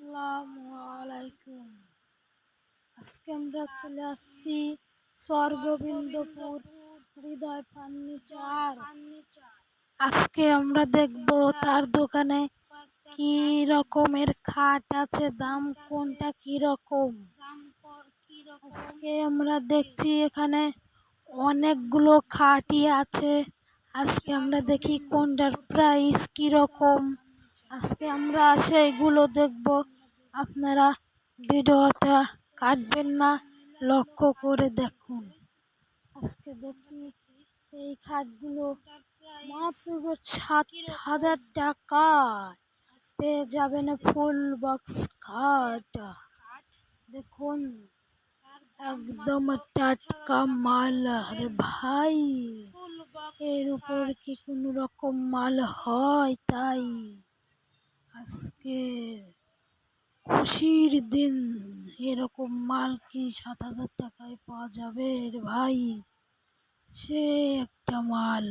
আসসালামু আলাইকুম। আজকে আমরা চলে আসছি স্বর্গবিন্দুপুর হৃদয় ফার্নিচার। আজকে আমরা দেখব তার দোকানে কি রকমের খাট আছে, দাম কোনটা কি রকম। আজকে আমরা দেখছি এখানে অনেকগুলো খাটই আছে। আজকে আমরা দেখি কোনটার প্রাইস কি রকম। আজকে আমরা সেইগুলো দেখব। আপনারা ভিডিওটা কাটবেন না, লক্ষ্য করে দেখুন। আজকে দেখি এই খাটগুলো মাত্র 7,000 টাকায় পেয়ে যাবেন ফুল বক্স খাট। দেখুন একদম টাটকা মাল রে ভাই, এর উপর কি কোনো রকম মাল হয়? তাই আজকে খুশির দিন, এরকম মাল কি 7,000 টাকায় পাওয়া যাবে রে ভাই? সে একটা মাল।